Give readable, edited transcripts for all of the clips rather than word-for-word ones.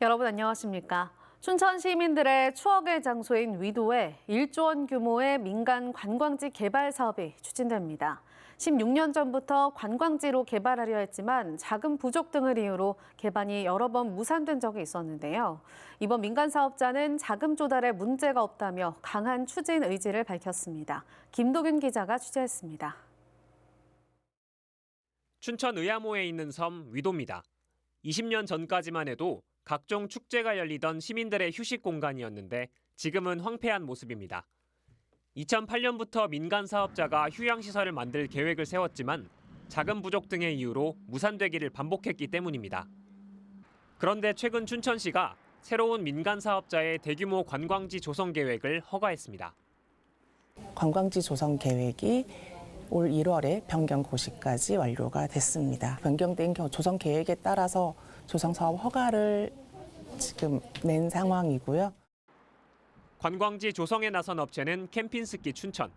여러분 안녕하십니까? 춘천 시민들의 추억의 장소인 위도에 1조 원 규모의 민간 관광지 개발 사업이 추진됩니다. 16년 전부터 관광지로 개발하려 했지만 자금 부족 등을 이유로 개발이 여러 번 무산된 적이 있었는데요. 이번 민간 사업자는 자금 조달에 문제가 없다며 강한 추진 의지를 밝혔습니다. 김도균 기자가 취재했습니다. 춘천 의암호에 있는 섬 위도입니다. 20년 전까지만 해도 각종 축제가 열리던 시민들의 휴식 공간이었는데 지금은 황폐한 모습입니다. 2008년부터 민간 사업자가 휴양시설을 만들 계획을 세웠지만 자금 부족 등의 이유로 무산되기를 반복했기 때문입니다. 그런데 최근 춘천시가 새로운 민간 사업자의 대규모 관광지 조성 계획을 허가했습니다. 관광지 조성 계획이 올 1월에 변경 고시까지 완료가 됐습니다. 변경된 조성 계획에 따라서 조성 사업 허가를 지금 낸 상황이고요. 관광지 조성에 나선 업체는 캠핑스키 춘천.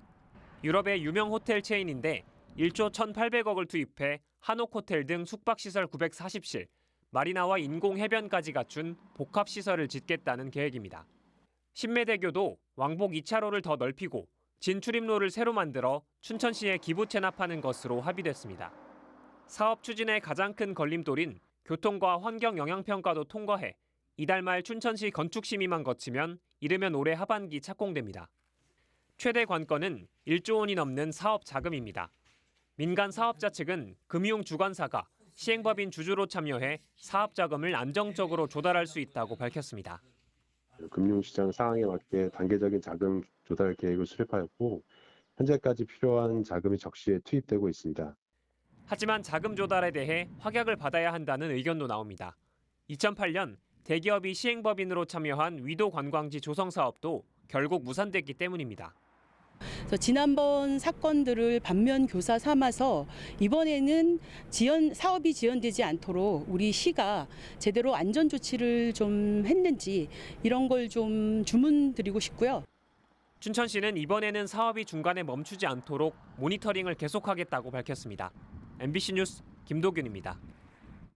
유럽의 유명 호텔 체인인데 1조 1,800억을 투입해 한옥호텔 등 숙박시설 940실, 마리나와 인공해변까지 갖춘 복합시설을 짓겠다는 계획입니다. 신매대교도 왕복 2차로를 더 넓히고 진출입로를 새로 만들어 춘천시에 기부 체납하는 것으로 합의됐습니다. 사업 추진의 가장 큰 걸림돌인 교통과 환경 영향평가도 통과해 이달 말 춘천시 건축심의만 거치면 이르면 올해 하반기 착공됩니다. 최대 관건은 1조 원이 넘는 사업 자금입니다. 민간 사업자 측은 금융주관사가 시행법인 주주로 참여해 사업 자금을 안정적으로 조달할 수 있다고 밝혔습니다. 금융시장 상황에 맞게 단계적인 자금 조달 계획을 수립하였고 현재까지 필요한 자금이 적시에 투입되고 있습니다. 하지만 자금 조달에 대해 확약을 받아야 한다는 의견도 나옵니다. 2008년 대기업이 시행법인으로 참여한 위도 관광지 조성 사업도 결국 무산됐기 때문입니다. 그래서 지난번 사건들을 반면 교사 삼아서 이번에는 사업이 지연되지 않도록 우리 시가 제대로 안전 조치를 좀 했는지 이런 걸 좀 주문드리고 싶고요. 춘천시는 이번에는 사업이 중간에 멈추지 않도록 모니터링을 계속하겠다고 밝혔습니다. MBC 뉴스 김도균입니다.